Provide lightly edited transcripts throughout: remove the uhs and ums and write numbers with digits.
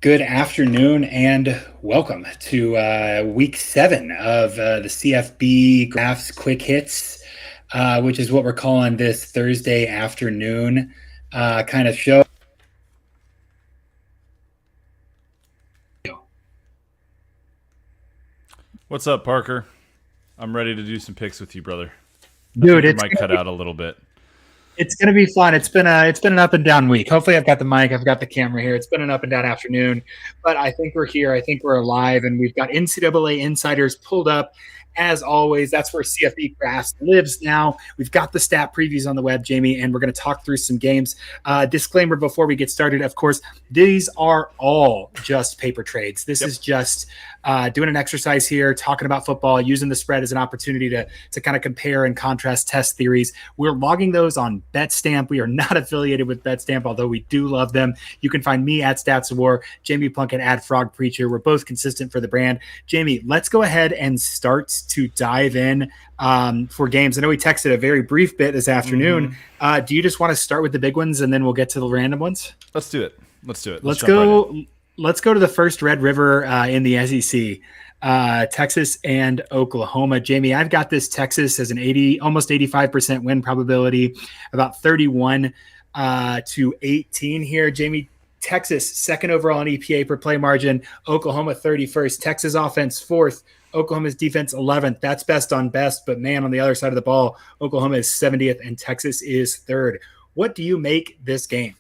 Good afternoon and welcome to week 7 of the CFB Graphs Quick Hits, which is what we're calling this Thursday afternoon kind of show. What's up, Parker? I'm ready to do some picks with you, brother. I Dude, think your mic cut out a little bit. it's gonna be fun. It's been an up and down week. Hopefully, I've got the mic, I've got the camera here. It's been an up and down afternoon, but I think we're here. I think we're alive, and we've got NCAA insiders pulled up. As always, that's where CFB Graphs lives now. We've got the stat previews on the web, Jamie, and we're going to talk through some games. Disclaimer before we get started, of course, these are all just paper trades. This is just doing an exercise here, talking about football, using the spread as an opportunity to kind of compare and contrast test theories. We're logging those on BetStamp. We are not affiliated with BetStamp, although we do love them. You can find me at Stats of War, Jamie Plunkett at Frog Preacher. We're both consistent for the brand. Jamie, let's go ahead and start to dive in for games. I know we texted a very brief bit this afternoon. Do you just want to start with the big ones and then we'll get to the random ones? Let's do it. Let's go. Right, let's go to the first Red River in the SEC. Texas and Oklahoma. Jamie, I've got this Texas as an almost 85% win probability, about 31 to 18 here. Jamie, Texas second overall in EPA per play margin. Oklahoma 31st. Texas offense fourth. Oklahoma's defense 11th. That's best on best, but man, on the other side of the ball, Oklahoma is 70th and Texas is third. What do you make this game?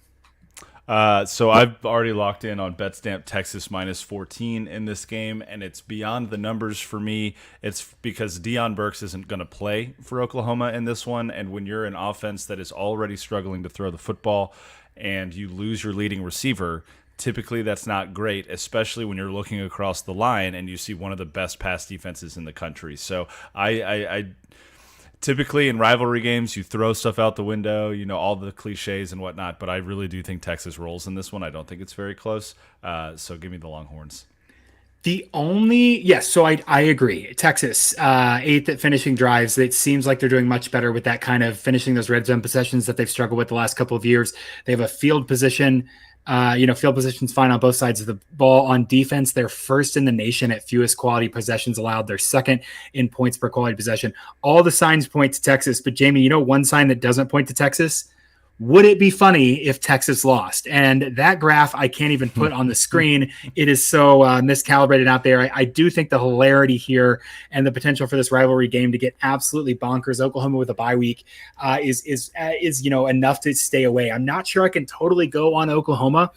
So I've already locked in on BetStamp Texas minus 14 in this game, and it's beyond the numbers for me. It's because Deion Burks isn't going to play for Oklahoma in this one, and when you're an offense that is already struggling to throw the football and you lose your leading receiver, typically that's not great, especially when you're looking across the line and you see one of the best pass defenses in the country. So I typically in rivalry games, you throw stuff out the window, you know, all the cliches and whatnot, but I really do think Texas rolls in this one. I don't think it's very close. So give me the Longhorns. So I agree. Texas, eighth at finishing drives. It seems like they're doing much better with that kind of finishing those red zone possessions that they've struggled with the last couple of years. They have a field position. Field position's fine on both sides of the ball. On defense, they're first in the nation at fewest quality possessions allowed. They're second in points per quality possession. All the signs point to Texas. But Jamie, one sign that doesn't point to Texas? Would it be funny if Texas lost? And that graph I can't even put on the screen. It is so miscalibrated out there. I do think the hilarity here and the potential for this rivalry game to get absolutely bonkers, Oklahoma with a bye week, is enough to stay away. I'm not sure I can totally go on Oklahoma,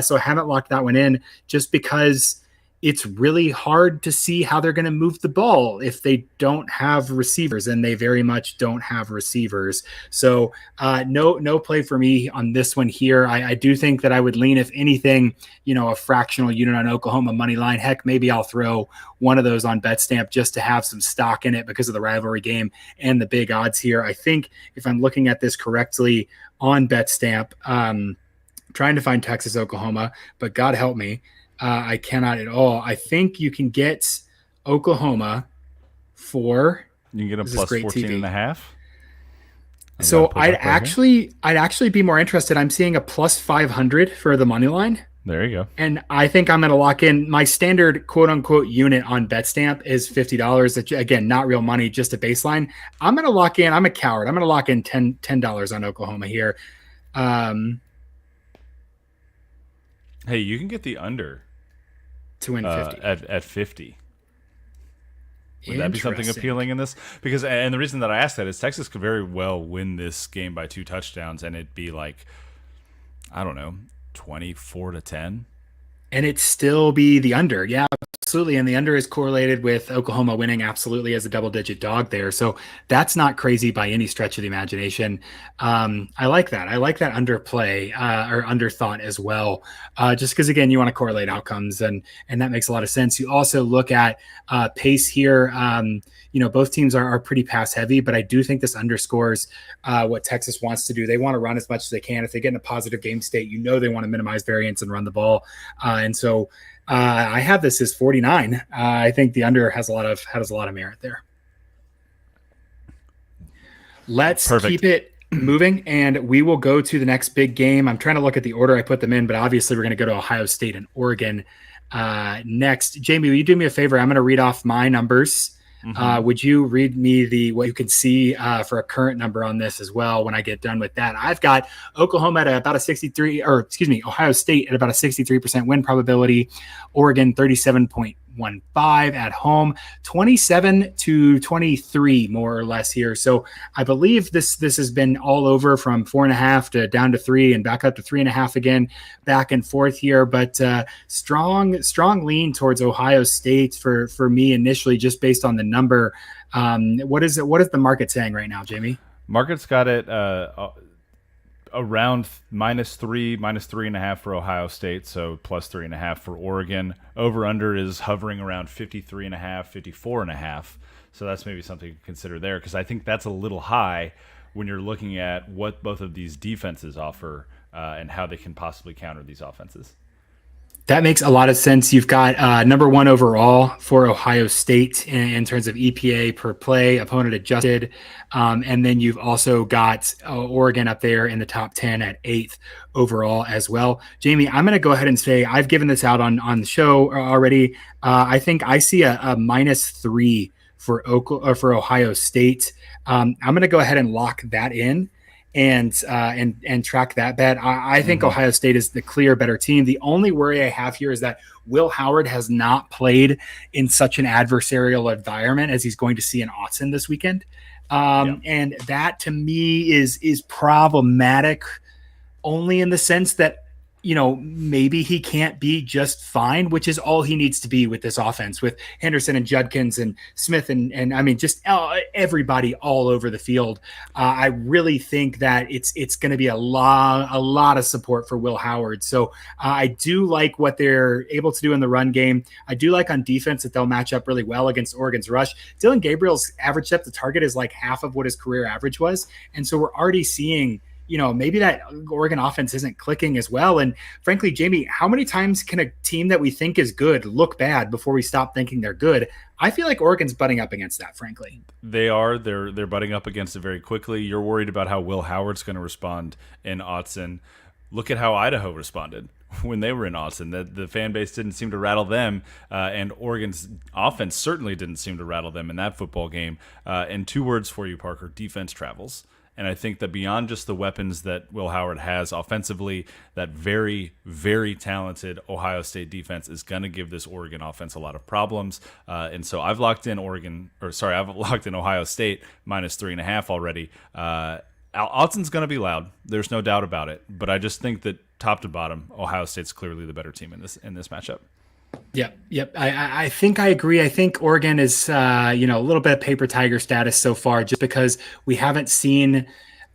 so I haven't locked that one in just because it's really hard to see how they're going to move the ball if they don't have receivers, and they very much don't have receivers. So no play for me on this one here. I do think that I would lean, if anything, a fractional unit on Oklahoma money line. Heck, maybe I'll throw one of those on BetStamp just to have some stock in it because of the rivalry game and the big odds here. I think if I'm looking at this correctly on BetStamp, trying to find Texas, Oklahoma, but God help me, I cannot at all. I think you can get Oklahoma for you can get a plus 14 and a half. So I'd actually be more interested. I'm seeing a plus 500 for the money line. There you go. And I think I'm going to lock in my standard quote unquote unit on BetStamp is $50. Again, not real money, just a baseline. I'm going to lock in. I'm a coward. I'm going to lock in $10 on Oklahoma here. Hey, you can get the under to win 50 at 50. Would that be something appealing in this? Because, and the reason that I ask that is Texas could very well win this game by 2 touchdowns, and it'd be like, I don't know, 24-10. And it still be the under. Yeah, absolutely. And the under is correlated with Oklahoma winning absolutely as a double-digit dog there. So that's not crazy by any stretch of the imagination. I like that. I like that underplay or under thought as well. Just because, again, you want to correlate outcomes, and that makes a lot of sense. You also look at pace here. Both teams are pretty pass heavy, but I do think this underscores what Texas wants to do. They want to run as much as they can. If they get in a positive game state, they want to minimize variance and run the ball. And so I have this as 49. I think the under has a lot of merit there. Let's keep it moving, and we will go to the next big game. I'm trying to look at the order I put them in, but obviously we're going to go to Ohio State and Oregon next. Jamie, will you do me a favor? I'm going to read off my numbers. Would you read me what you can see for a current number on this as well when I get done with that? I've got Oklahoma at about a 63, or excuse me, Ohio State at about a 63% win probability, Oregon 37.15 at home, 27-23 more or less here. So I believe this has been all over from 4.5 to down to 3 and back up to 3.5 again, back and forth here. But strong lean towards Ohio State for me initially, just based on the number. What is the market saying right now, Jamie? Market's got it around -3, -3.5 for Ohio State, so +3.5 for Oregon. Over under is hovering around 53.5, 54.5. So that's maybe something to consider there, because I think that's a little high when you're looking at what both of these defenses offer and how they can possibly counter these offenses. That makes a lot of sense. You've got number one overall for Ohio State in terms of EPA per play, opponent adjusted. And then you've also got Oregon up there in the top 10 at 8th overall as well. Jamie, I'm going to go ahead and say I've given this out on the show already. I think I see a -3 for Ohio State. I'm going to go ahead and lock that in and track that bet. I think Ohio State is the clear better team. The only worry I have here is that Will Howard has not played in such an adversarial environment as he's going to see in Autzen this weekend. And that to me is problematic only in the sense that, maybe he can't be just fine, which is all he needs to be with this offense, with Henderson and Judkins and Smith and I mean, just everybody all over the field. I really think that it's going to be a lot of support for Will Howard. So I do like what they're able to do in the run game. I do like on defense that they'll match up really well against Oregon's rush. Dylan Gabriel's average depth of target is like half of what his career average was. And so we're already seeing maybe that Oregon offense isn't clicking as well. And frankly, Jamie, how many times can a team that we think is good look bad before we stop thinking they're good? I feel like Oregon's butting up against that, frankly. They are. They're butting up against it very quickly. You're worried about how Will Howard's going to respond in Autzen. Look at how Idaho responded when they were in Autzen. The fan base didn't seem to rattle them, and Oregon's offense certainly didn't seem to rattle them in that football game. And 2 words for you, Parker: defense travels. And I think that beyond just the weapons that Will Howard has offensively, that very, very talented Ohio State defense is going to give this Oregon offense a lot of problems. And so I've locked in I've locked in Ohio State -3.5 already. Autzen's going to be loud. There's no doubt about it. But I just think that top to bottom, Ohio State's clearly the better team in this matchup. Yep. I think I agree. I think Oregon is, a little bit of paper tiger status so far, just because we haven't seen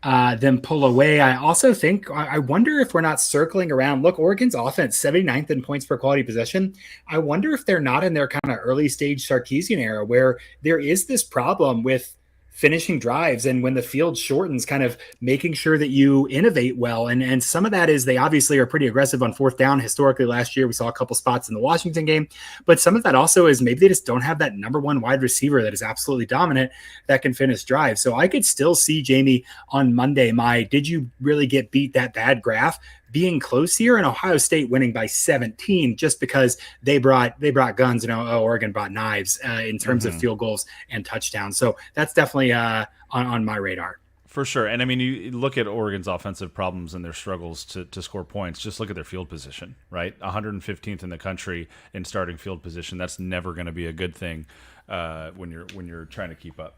them pull away. I also think, I wonder if we're not circling around. Look, Oregon's offense, 79th in points per quality possession. I wonder if they're not in their kind of early stage Sarkisian era where there is this problem with finishing drives, and when the field shortens, kind of making sure that you innovate well. And some of that is they obviously are pretty aggressive on 4th down. Historically, last year we saw a couple spots in the Washington game, but some of that also is maybe they just don't have that number one wide receiver that is absolutely dominant that can finish drives. So I could still see, Jamie, on Monday, my did you really get beat that bad graph being close here, and Ohio State winning by 17 just because they brought guns and Oregon brought knives in terms of field goals and touchdowns. So that's definitely on my radar. For sure. And I mean, you look at Oregon's offensive problems and their struggles to score points. Just look at their field position, right? 115th in the country in starting field position. That's never going to be a good thing when you're trying to keep up.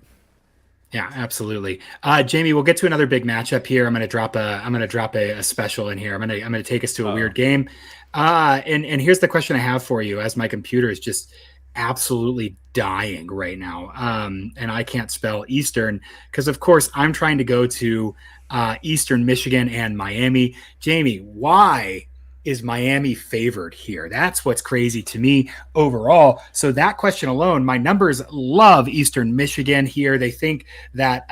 Yeah, absolutely. Jamie, we'll get to another big matchup here. I'm going to drop a special in here. I'm going to take us to a weird game. And here's the question I have for you, as my computer is just absolutely dying right now. And I can't spell Eastern because, of course, I'm trying to go to Eastern Michigan and Miami. Jamie, why is Miami favored here? That's what's crazy to me overall. So that question alone, my numbers love Eastern Michigan here. They think that,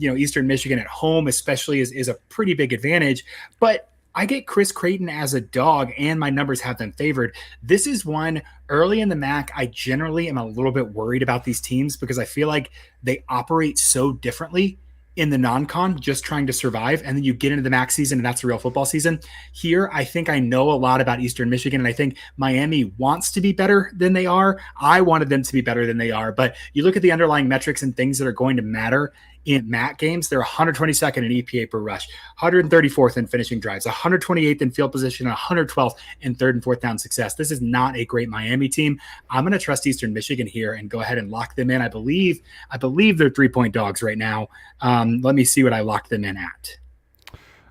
Eastern Michigan at home especially is a pretty big advantage, but I get Chris Creighton as a dog and my numbers have them favored. This is one early in the MAC. I generally am a little bit worried about these teams because I feel like they operate so differently in the non-con, just trying to survive, and then you get into the MAC season, and that's a real football season. Here, I think I know a lot about Eastern Michigan, and I think Miami wants to be better than they are. I wanted them to be better than they are, but you look at the underlying metrics and things that are going to matter in MAC games. They're 122nd in EPA per rush, 134th in finishing drives, 128th in field position, and 112th in third and fourth down success. This is not a great Miami team. I'm going to trust Eastern Michigan here and go ahead and lock them in. I believe they're 3-point dogs right now. Let me see what I locked them in at.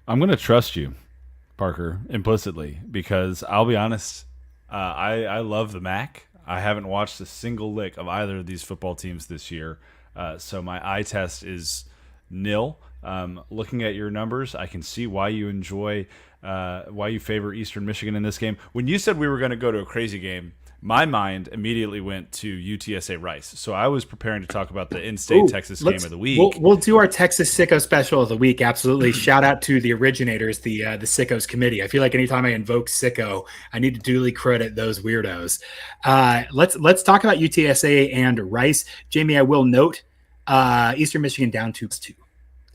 I'm going to trust you, Parker, implicitly, because I'll be honest, I love the MAC. I haven't watched a single lick of either of these football teams this year. So my eye test is nil. Looking at your numbers, I can see why you enjoy, why you favor Eastern Michigan in this game. When you said we were going to go to a crazy game, my mind immediately went to UTSA Rice. So I was preparing to talk about the in-state Texas game of the week. We'll do our Texas Sicko special of the week. Absolutely. Shout out to the originators, the Sickos committee. I feel like anytime I invoke Sicko, I need to duly credit those weirdos. Let's talk about UTSA and Rice. Jamie, I will note Eastern Michigan down 2-2.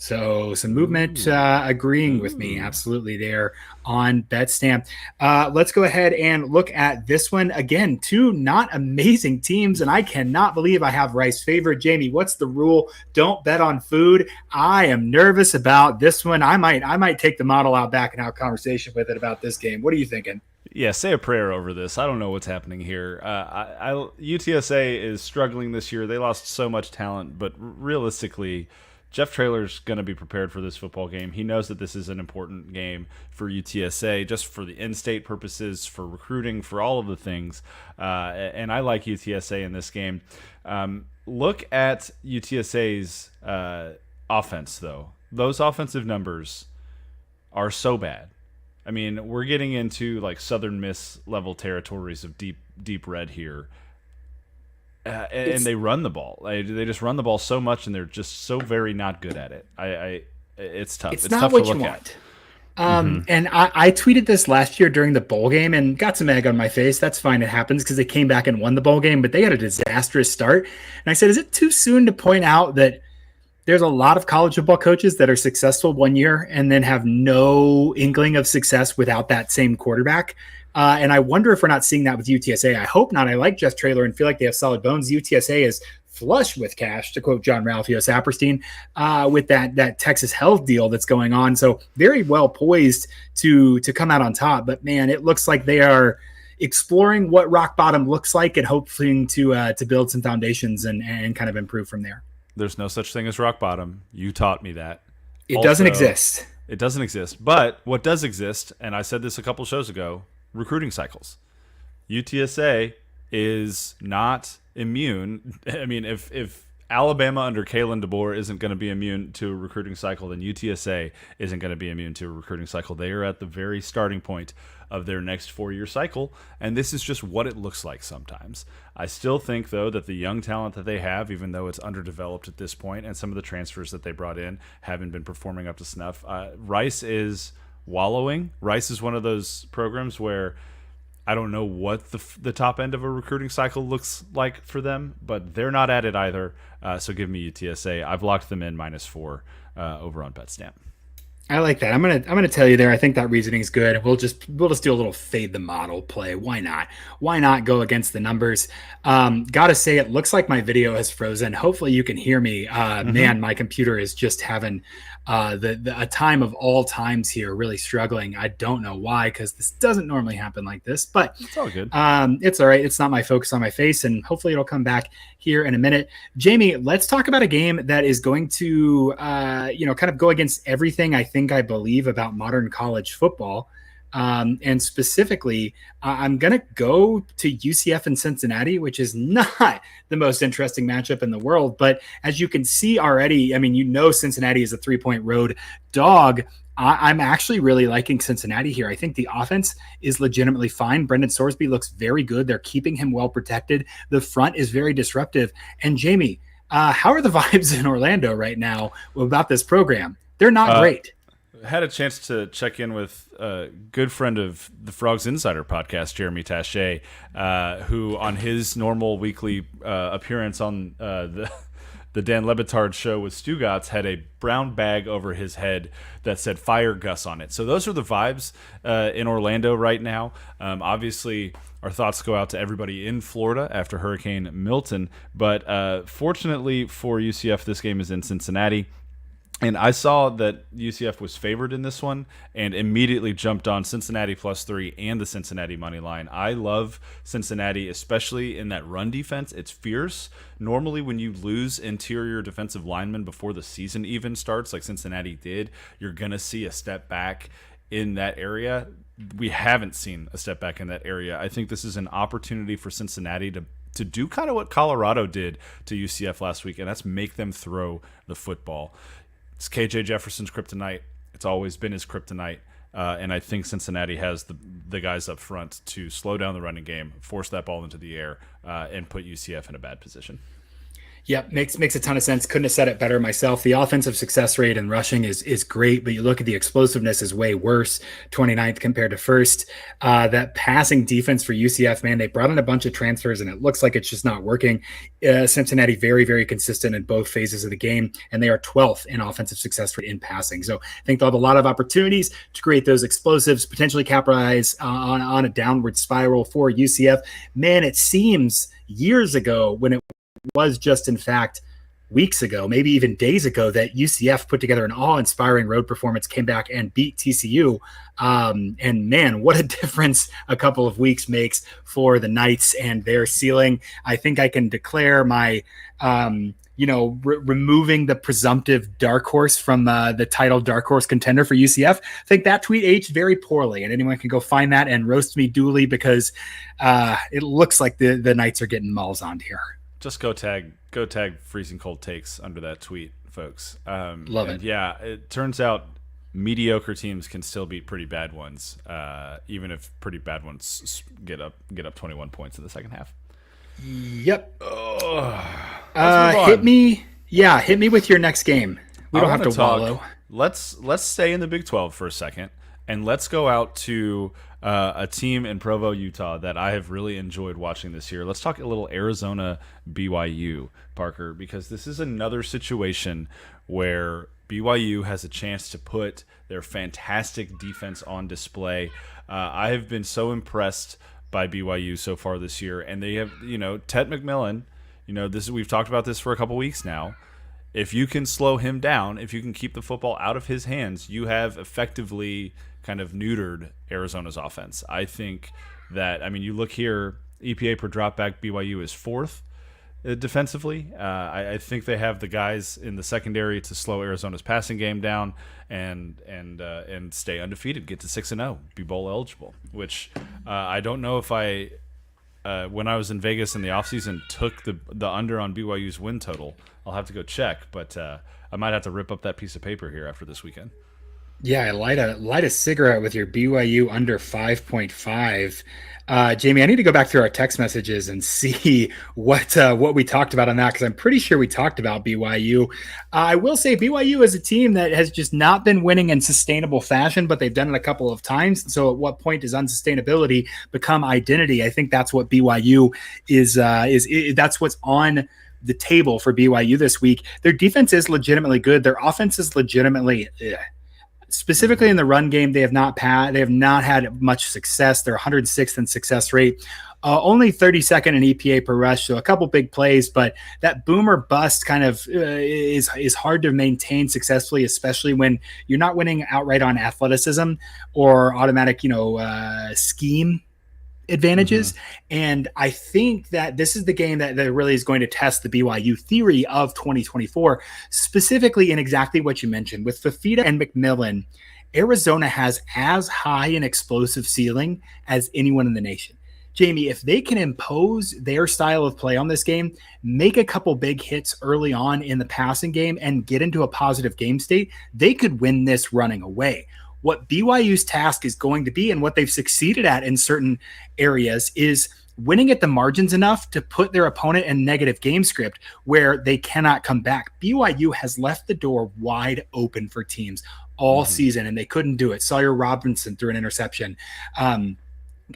So some movement agreeing with me absolutely there on BetStamp. Let's go ahead and look at this one. Again, two not amazing teams, and I cannot believe I have Rice favored. Jamie, what's the rule? Don't bet on food. I am nervous about this one. I might take the model out back and have a conversation with it about this game. What are you thinking? Yeah, say a prayer over this. I don't know what's happening here. UTSA is struggling this year. They lost so much talent, but realistically, Jeff Traylor's going to be prepared for this football game. He knows that this is an important game for UTSA, just for the in-state purposes, for recruiting, for all of the things. And I like UTSA in this game. Look at UTSA's offense, though. Those offensive numbers are so bad. I mean, we're getting into like Southern Miss level territories of deep red here. And they run the ball. They just run the ball so much, and they're just so very not good at it. It's tough. It's not tough what to look you want. And I tweeted this last year during the bowl game and got some egg on my face. That's fine. It happens because they came back and won the bowl game, but they had a disastrous start. And I said, is it too soon to point out that there's a lot of college football coaches that are successful one year and then have no inkling of success without that same quarterback? And I wonder if we're not seeing that with UTSA. I hope not. I like Jeff Traylor and feel like they have solid bones. UTSA is flush with cash, to quote John Ralphio Saperstein, with that Texas Health deal that's going on. So very well poised to come out on top. But man, it looks like they are exploring what rock bottom looks like and hoping to build some foundations and kind of improve from there. There's no such thing as rock bottom. You taught me that. It doesn't exist. It doesn't exist. But what does exist, and I said this a couple shows ago, recruiting cycles. UTSA is not immune. I mean, if Alabama under Kalen DeBoer isn't going to be immune to a recruiting cycle, then UTSA isn't going to be immune to a recruiting cycle. They are at the very starting point of their next 4-year cycle, and this is just what it looks like sometimes. I still think, though, that the young talent that they have, even though it's underdeveloped at this point, and some of the transfers that they brought in haven't been performing up to snuff, Rice is wallowing. Rice is one of those programs where I don't know what the top end of a recruiting cycle looks like for them, but they're not at it either. So give me UTSA. I've locked them in -4 over on BetStamp. I like that. I'm gonna tell you there. I think that reasoning is good. We'll just do a little fade the model play. Why not? Why not go against the numbers? Gotta say, it looks like my video has frozen. Hopefully you can hear me. Man, my computer is just having a time of all times here, really struggling. I don't know why, because this doesn't normally happen like this, but it's all good. It's all right. It's not my focus on my face, and hopefully it'll come back here in a minute. Jamie, let's talk about a game that is going to, kind of go against everything I believe about modern college football. And specifically, I'm going to go to UCF and Cincinnati, which is not the most interesting matchup in the world. But as you can see already, I mean, Cincinnati is a 3-point road dog. I'm actually really liking Cincinnati here. I think the offense is legitimately fine. Brendan Sorsby looks very good. They're keeping him well protected. The front is very disruptive. And Jamie, how are the vibes in Orlando right now about this program? They're not great. Had a chance to check in with a good friend of the Frogs Insider podcast, Jeremy Taché, who on his normal weekly appearance on the Dan Lebitard show with Stugatz had a brown bag over his head that said "Fire Gus" on it. So those are the vibes in Orlando right now. Obviously, our thoughts go out to everybody in Florida after Hurricane Milton. But fortunately for UCF, this game is in Cincinnati. And I saw that UCF was favored in this one and immediately jumped on Cincinnati +3 and the Cincinnati money line. I love Cincinnati, especially in that run defense. It's fierce. Normally, when you lose interior defensive linemen before the season even starts, like Cincinnati did, you're going to see a step back in that area. We haven't seen a step back in that area. I think this is an opportunity for Cincinnati to do kind of what Colorado did to UCF last week, and that's make them throw the football. It's KJ Jefferson's kryptonite. It's always been his kryptonite. And I think Cincinnati has the guys up front to slow down the running game, force that ball into the air, and put UCF in a bad position. Yep, makes a ton of sense. Couldn't have said it better myself. The offensive success rate and rushing is great, but you look at the explosiveness is way worse, 29th compared to first. That passing defense for UCF, man, they brought in a bunch of transfers, and it looks like it's just not working. Cincinnati very, very consistent in both phases of the game, and they are 12th in offensive success rate in passing. So I think they'll have a lot of opportunities to create those explosives, potentially capitalize on a downward spiral for UCF. Man, it seems years ago when it was just in fact weeks ago, maybe even days ago, that UCF put together an awe-inspiring road performance, came back and beat TCU. And man, what a difference a couple of weeks makes for the Knights and their ceiling. I think I can declare my, removing the presumptive dark horse from the title dark horse contender for UCF. I think that tweet aged very poorly, and anyone can go find that and roast me duly because it looks like the Knights are getting malls on here. Just go tag freezing cold takes under that tweet, folks. Love it. Yeah, it turns out mediocre teams can still beat pretty bad ones, even if pretty bad ones get up 21 points in the second half. Yep. Hit me with your next game. We don't have to wallow. Let's stay in the Big 12 for a second, and let's go out to a team in Provo, Utah that I have really enjoyed watching this year. Let's talk a little Arizona BYU, Parker, because this is another situation where BYU has a chance to put their fantastic defense on display. I have been so impressed by BYU so far this year, and they have, Ted McMillan. We've talked about this for a couple weeks now. If you can slow him down, if you can keep the football out of his hands, you have effectively kind of neutered Arizona's offense. I think that, you look here, EPA per dropback, BYU is 4th defensively. I think they have the guys in the secondary to slow Arizona's passing game down and stay undefeated, get to 6-0, be bowl eligible, which I don't know if I when I was in Vegas in the offseason took the under on BYU's win total. I'll have to go check, but I might have to rip up that piece of paper here after this weekend. Yeah, I light a cigarette with your BYU under 5.5. Jamie, I need to go back through our text messages and see what we talked about on that, because I'm pretty sure we talked about BYU. I will say BYU is a team that has just not been winning in sustainable fashion, but they've done it a couple of times. So at what point does unsustainability become identity? I think that's what BYU is that's what's on the table for BYU this week. Their defense is legitimately good. Their offense is legitimately specifically in the run game, they have not had much success. They're 106th in success rate, only 32nd in EPA per rush. So a couple big plays, but that boomer bust kind of is hard to maintain successfully, especially when you're not winning outright on athleticism or automatic, scheme advantages. And I think that this is the game that really is going to test the BYU theory of 2024, specifically in exactly what you mentioned. With Fafita and McMillan, Arizona has as high an explosive ceiling as anyone in the nation. Jamie, if they can impose their style of play on this game, make a couple big hits early on in the passing game and get into a positive game state, they could win this running away. What BYU's task is going to be, and what they've succeeded at in certain areas, is winning at the margins enough to put their opponent in negative game script where they cannot come back. BYU has left the door wide open for teams all season, and they couldn't do it. Sawyer Robinson threw an interception.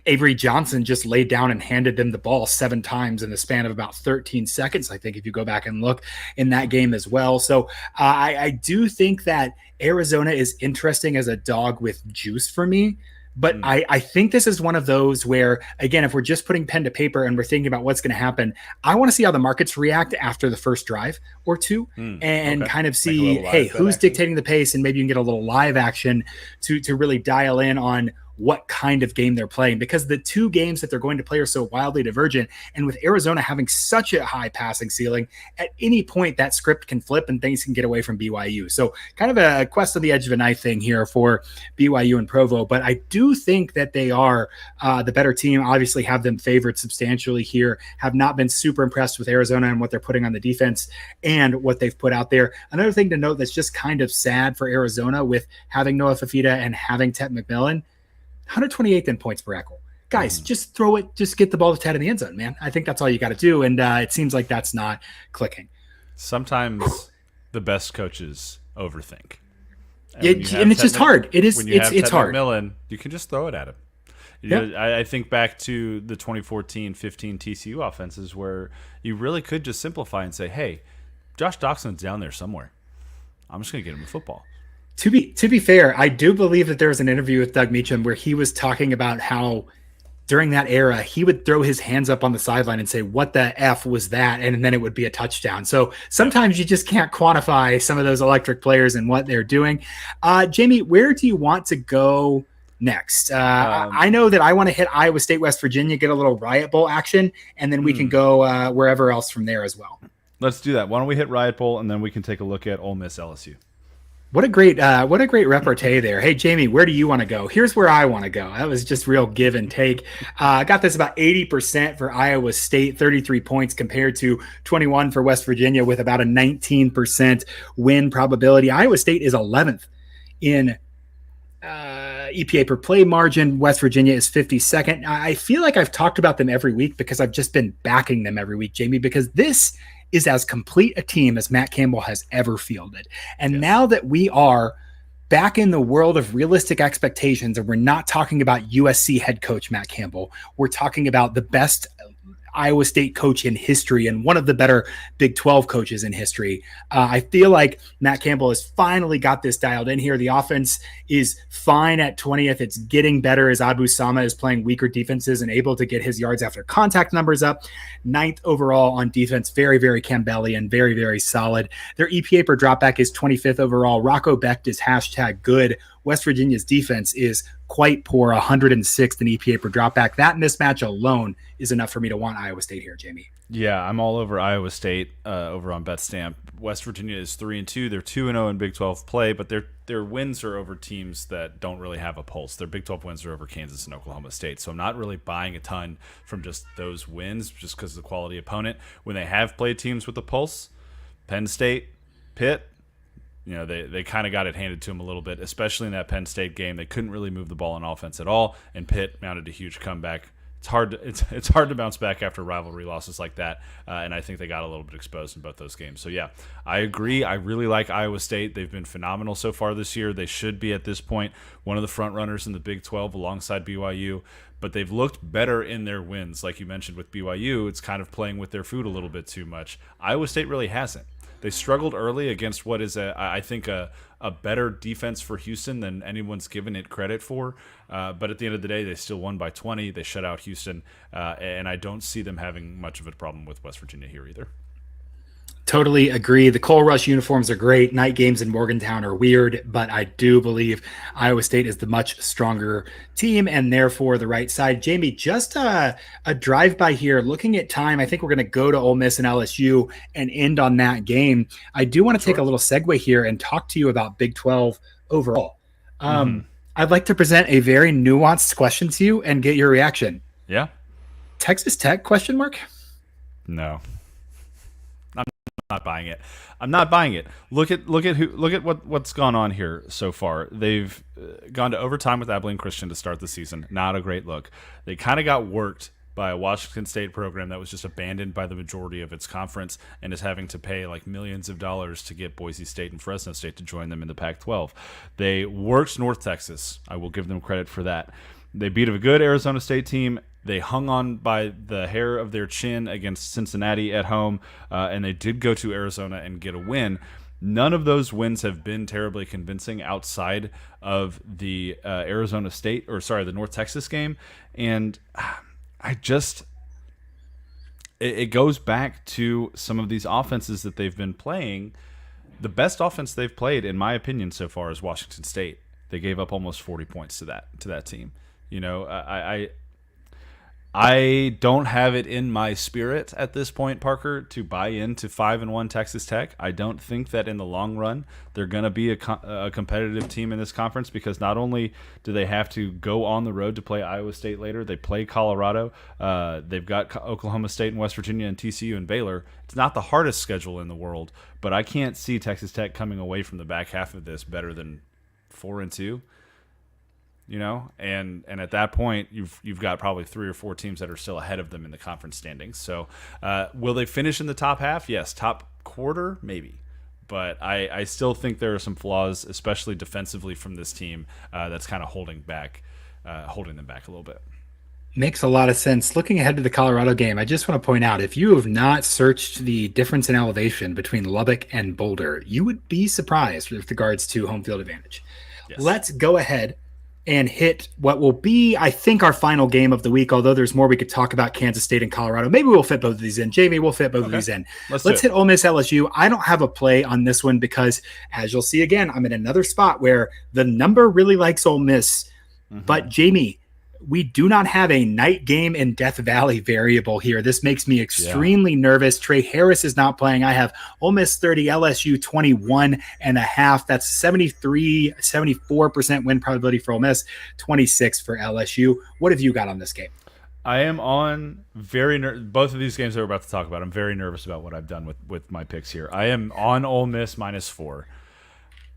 Avery Johnson just laid down and handed them the ball 7 times in the span of about 13 seconds. I think if you go back and look in that game as well. So I do think that Arizona is interesting as a dog with juice for me. But I think this is one of those where, again, if we're just putting pen to paper and we're thinking about what's going to happen, I want to see how the markets react after the first drive or two and kind of see, hey, who's dictating the pace, and maybe you can get a little live action to really dial in on what kind of game they're playing, because the two games that they're going to play are so wildly divergent. And with Arizona having such a high passing ceiling, at any point that script can flip and things can get away from BYU. So kind of a quest on the edge of a knife thing here for BYU and Provo. But I do think that they are the better team. Obviously have them favored substantially here. Have not been super impressed with Arizona and what they're putting on the defense and what they've put out there. Another thing to note that's just kind of sad for Arizona with having Noah Fafita and having Ted McMillan, 128th in points per equal. Guys, just throw it, just get the ball to Ted in the end zone, man. I think that's all you got to do. And it seems like that's not clicking. Sometimes the best coaches overthink. And it's just hard. It's hard. McMillan, you can just throw it at him. I think back to the 2014-15 TCU offenses where you really could just simplify and say, hey, Josh Doxson's down there somewhere. I'm just going to get him the football. To be fair, I do believe that there was an interview with Doug Meacham where he was talking about how during that era, he would throw his hands up on the sideline and say, what the F was that? And then it would be a touchdown. So sometimes you just can't quantify some of those electric players and what they're doing. Jamie, where do you want to go next? I know that I want to hit Iowa State, West Virginia, get a little Riot Bowl action, and then we can go wherever else from there as well. Let's do that. Why don't we hit Riot Bowl, and then we can take a look at Ole Miss LSU. What a great repartee there. Hey, Jamie, where do you want to go? Here's where I want to go. That was just real give and take. Got this about 80% for Iowa State, 33 points compared to 21 for West Virginia with about a 19% win probability. Iowa State is 11th in EPA per play margin. West Virginia is 52nd. I feel like I've talked about them every week because I've just been backing them every week, Jamie, because this is as complete a team as Matt Campbell has ever fielded. And now that we are back in the world of realistic expectations, and we're not talking about USC head coach Matt Campbell, we're talking about the best Iowa State coach in history and one of the better Big 12 coaches in history. I feel like Matt Campbell has finally got this dialed in here. The offense is fine at 20th. It's getting better as Abu Sama is playing weaker defenses and able to get his yards after contact numbers up. 9th overall on defense. Very, very Campbellian. Very, very solid. Their EPA per dropback is 25th overall. Rocco Becht is #good. West Virginia's defense is quite poor, 106th in EPA per dropback. That mismatch alone is enough for me to want Iowa State here, Jamie. Yeah, I'm all over Iowa State over on BetStamp. West Virginia is 3-2. They're 2-0 in Big 12 play, but their wins are over teams that don't really have a pulse. Their Big 12 wins are over Kansas and Oklahoma State. So I'm not really buying a ton from just those wins just because of the quality opponent. When they have played teams with a pulse, Penn State, Pitt, they kind of got it handed to them a little bit, especially in that Penn State game. They couldn't really move the ball on offense at all, and Pitt mounted a huge comeback. It's hard to bounce back after rivalry losses like that, and I think they got a little bit exposed in both those games. So, yeah, I agree. I really like Iowa State. They've been phenomenal so far this year. They should be, at this point, one of the front runners in the Big 12 alongside BYU, but they've looked better in their wins. Like you mentioned with BYU, it's kind of playing with their food a little bit too much. Iowa State really hasn't. They struggled early against what is, I think, a better defense for Houston than anyone's given it credit for. But at the end of the day, they still won by 20. They shut out Houston. And I don't see them having much of a problem with West Virginia here either. Totally agree. The Coal Rush uniforms are great. Night games in Morgantown are weird, but I do believe Iowa State is the much stronger team and therefore the right side. Jamie, just a drive-by here. Looking at time, I think we're going to go to Ole Miss and LSU and end on that game. I do want to take a little segue here and talk to you about Big 12 overall. I'd like to present a very nuanced question to you and get your reaction. Yeah. Texas Tech, question mark? No. Not buying it. I'm not buying it. Look at what's gone on here so far. They've gone to overtime with Abilene Christian to start the season. Not a great look. They kind of got worked by a Washington State program that was just abandoned by the majority of its conference and is having to pay like millions of dollars to get Boise State and Fresno State to join them in the Pac-12. They worked North Texas. I will give them credit for that. They beat a good Arizona State team. They hung on by the hair of their chin against Cincinnati at home, and they did go to Arizona and get a win. None of those wins have been terribly convincing outside of the the North Texas game. And it goes back to some of these offenses that they've been playing. The best offense they've played, in my opinion, so far is Washington State. They gave up almost 40 points to that team. You know, I don't have it in my spirit at this point, Parker, to buy into 5-1 Texas Tech. I don't think that in the long run they're going to be a competitive team in this conference, because not only do they have to go on the road to play Iowa State later, they play Colorado. They've got Oklahoma State and West Virginia and TCU and Baylor. It's not the hardest schedule in the world, but I can't see Texas Tech coming away from the back half of this better than 4-2. You know, and at that point, you've got probably 3 or 4 teams that are still ahead of them in the conference standings. So, will they finish in the top half? Yes. Top quarter, maybe. But I still think there are some flaws, especially defensively, from this team that's kind of holding them back a little bit. Makes a lot of sense. Looking ahead to the Colorado game, I just want to point out, if you have not searched the difference in elevation between Lubbock and Boulder, you would be surprised with regards to home field advantage. Yes. Let's go ahead and hit what will be, I think, our final game of the week, although there's more we could talk about. Kansas State and Colorado. Maybe we'll fit both of these in. Jamie, we'll fit both of these in. Let's hit Ole Miss LSU. I don't have a play on this one because, as you'll see again, I'm in another spot where the number really likes Ole Miss. But, Jamie, we do not have a night game in Death Valley variable here. This makes me extremely nervous. Trey Harris is not playing. I have Ole Miss 30, LSU 21.5. That's 74% win probability for Ole Miss, 26 for LSU. What have you got on this game? I am on both of these games that we're about to talk about. I'm very nervous about what I've done with my picks here. I am on Ole Miss -4.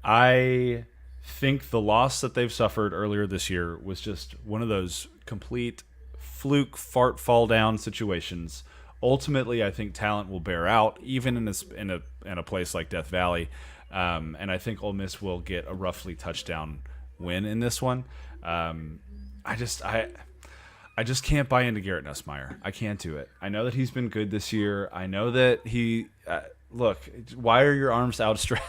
I think the loss that they've suffered earlier this year was just one of those complete fluke fart fall down situations. Ultimately, I think talent will bear out, even in a place like Death Valley, and I think Ole Miss will get a roughly touchdown win in this one. I just can't buy into Garrett Nussmeier. I can't do it. I know that he's been good this year. I know that he look. Why are your arms outstretched?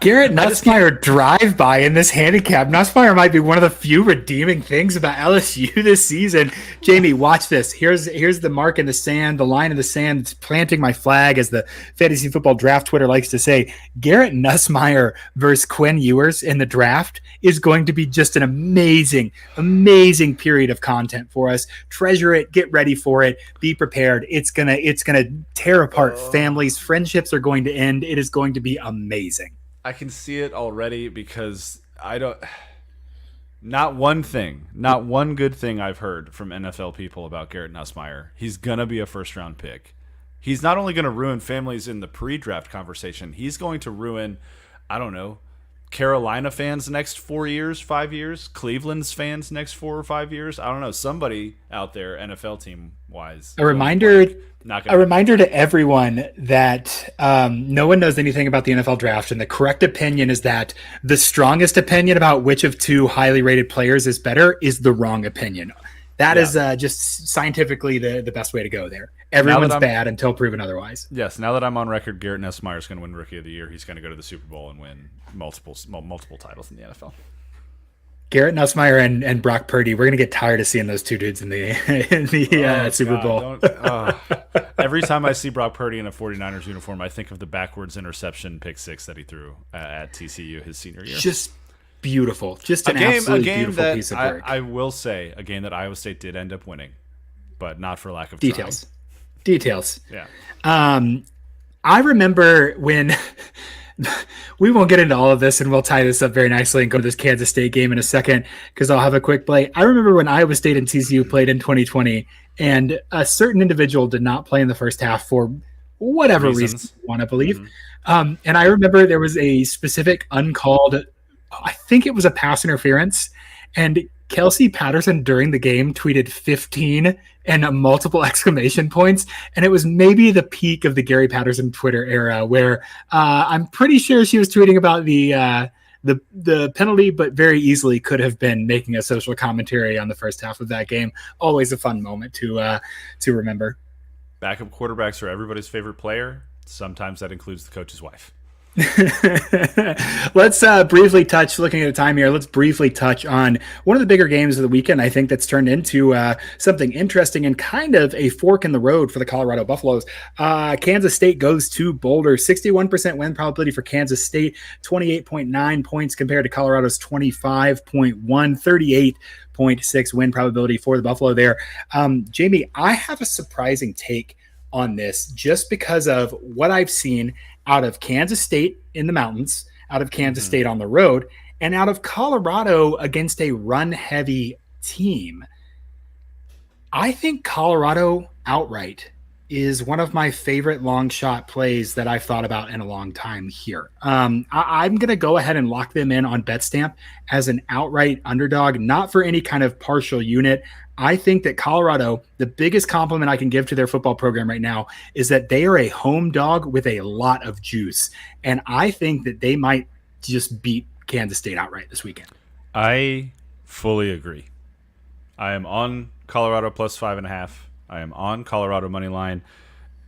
Garrett Nussmeier drive-by in this handicap. Nussmeier might be one of the few redeeming things about LSU this season. Jamie, watch this. Here's the mark in the sand, the line in the sand. It's planting my flag, as the fantasy football draft Twitter likes to say. Garrett Nussmeier versus Quinn Ewers in the draft is going to be just an amazing, amazing period of content for us. Treasure it. Get ready for it. Be prepared. It's gonna tear apart families. Friendships are going to end. It is going to be amazing. I can see it already, because not one good thing I've heard from NFL people about Garrett Nussmeier. He's going to be a first-round pick. He's not only going to ruin families in the pre-draft conversation, he's going to ruin, I don't know, Carolina fans next 4 years, 5 years, Cleveland's fans next 4 or 5 years. I don't know, somebody out there NFL team-wise. A reminder to everyone that no one knows anything about the NFL draft, and the correct opinion is that the strongest opinion about which of two highly rated players is better is the wrong opinion. That is just scientifically the best way to go there. Everyone's bad until proven otherwise. Yes, now that I'm on record, Garrett Nussmeier is going to win Rookie of the Year. He's going to go to the Super Bowl and win multiple titles in the NFL. Garrett Nussmeier and Brock Purdy. We're going to get tired of seeing those two dudes in the Super Bowl. Every time I see Brock Purdy in a 49ers uniform, I think of the backwards interception pick six that he threw at TCU his senior year. Just beautiful. Just an absolutely beautiful piece of work. I will say, a game that Iowa State did end up winning, but not for lack of details. Yeah. I remember when we won't get into all of this, and we'll tie this up very nicely and go to this Kansas State game in a second, because I'll have a quick play. I remember when Iowa State and TCU played in 2020, and a certain individual did not play in the first half for whatever reason you want to believe. Mm-hmm. And I remember there was a specific uncalled, I think it was a pass interference, and Kelsey Patterson during the game tweeted 15 and multiple exclamation points. And it was maybe the peak of the Gary Patterson Twitter era, where I'm pretty sure she was tweeting about the the penalty, but very easily could have been making a social commentary on the first half of that game. Always a fun moment to remember. Backup quarterbacks are everybody's favorite player. Sometimes that includes the coach's wife. Let's briefly touch, looking at the time here, let's briefly touch on one of the bigger games of the weekend. I think that's turned into something interesting and kind of a fork in the road for the Colorado Buffaloes. Kansas State goes to Boulder, 61% win probability for Kansas State, 28.9 points compared to Colorado's 25.1, 38.6 win probability for the Buffalo there. Jamie, I have a surprising take on this just because of what I've seen out of Kansas State in the mountains, out of Kansas State on the road, and out of Colorado against a run-heavy team. I think Colorado outright is one of my favorite long shot plays that I've thought about in a long time here. I'm going to go ahead and lock them in on BetStamp as an outright underdog, not for any kind of partial unit. I think that Colorado, the biggest compliment I can give to their football program right now is that they are a home dog with a lot of juice. And I think that they might just beat Kansas State outright this weekend. I fully agree. I am on Colorado plus 5.5. I am on Colorado money line.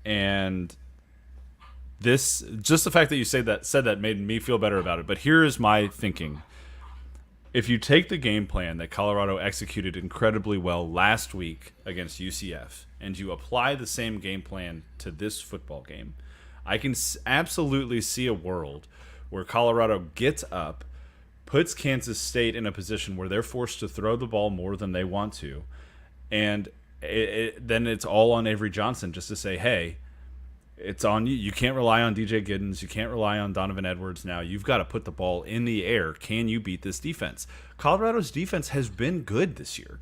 And this, just the fact that you said that made me feel better about it. But here is my thinking. If you take the game plan that Colorado executed incredibly well last week against UCF and you apply the same game plan to this football game, I can absolutely see a world where Colorado gets up, puts Kansas State in a position where they're forced to throw the ball more than they want to, and then it's all on Avery Johnson just to say, hey, it's on you. You can't rely on DJ Giddens. You can't rely on Donovan Edwards now. You've got to put the ball in the air. Can you beat this defense? Colorado's defense has been good this year,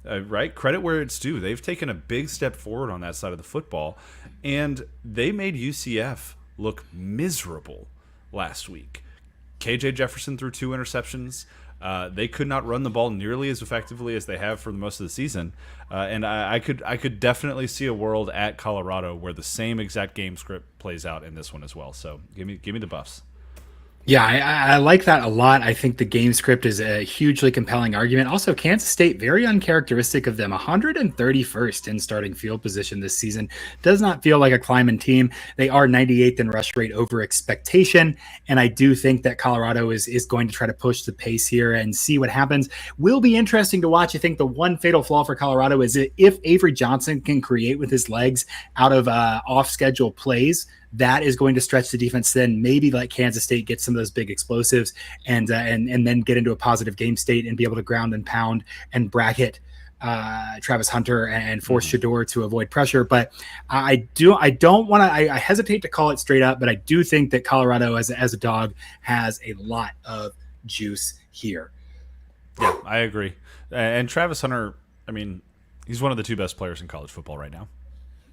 right? Credit where it's due. They've taken a big step forward on that side of the football, and they made UCF look miserable last week. KJ Jefferson threw 2 interceptions. They could not run the ball nearly as effectively as they have for the most of the season, and I could definitely see a world at Colorado where the same exact game script plays out in this one as well. So give me the Buffs. Yeah, I like that a lot. I think the game script is a hugely compelling argument. Also, Kansas State, very uncharacteristic of them, 131st in starting field position this season. Does not feel like a climbing team. They are 98th in rush rate over expectation, and I do think that Colorado is going to try to push the pace here and see what happens. Will be interesting to watch. I think the one fatal flaw for Colorado is if Avery Johnson can create with his legs out of off-schedule plays, that is going to stretch the defense. Then maybe like Kansas State get some of those big explosives and then get into a positive game state and be able to ground and pound and bracket Travis Hunter and force Shador to avoid pressure. But I hesitate to call it straight up, but I do think that Colorado as a dog has a lot of juice here. Yeah, I agree. And Travis Hunter, I mean, he's one of the 2 best players in college football right now,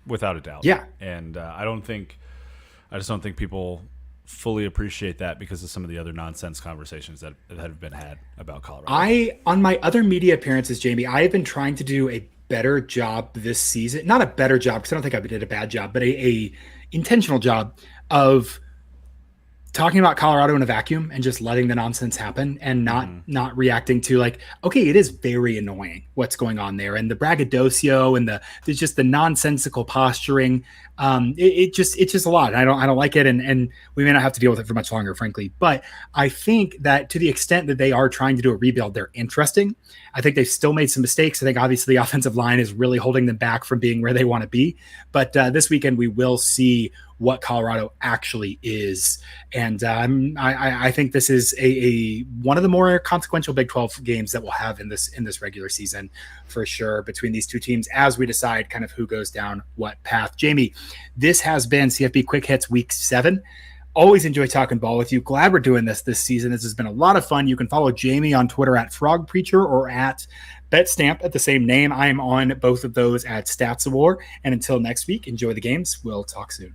without a doubt. Yeah. And I just don't think people fully appreciate that because of some of the other nonsense conversations that have been had about Colorado. On my other media appearances, Jamie, I have been trying to do a better job this season. Not a better job, because I don't think I did a bad job, but a intentional job of talking about Colorado in a vacuum and just letting the nonsense happen and not reacting to like, okay, it is very annoying what's going on there. And the braggadocio and there's just the nonsensical posturing. It's just a lot. I don't like it. And we may not have to deal with it for much longer, frankly, but I think that to the extent that they are trying to do a rebuild, they're interesting. I think they've still made some mistakes. I think obviously the offensive line is really holding them back from being where they want to be. But this weekend we will see what Colorado actually is. And I think this is a one of the more consequential Big 12 games that we'll have in this regular season for sure between these two teams as we decide kind of who goes down what path. Jamie, this has been CFB Quick Hits Week 7. Always enjoy talking ball with you. Glad we're doing this season. This has been a lot of fun. You can follow Jamie on Twitter at Frog Preacher or at BetStamp at the same name. I am on both of those at Stats of War. And until next week, enjoy the games. We'll talk soon.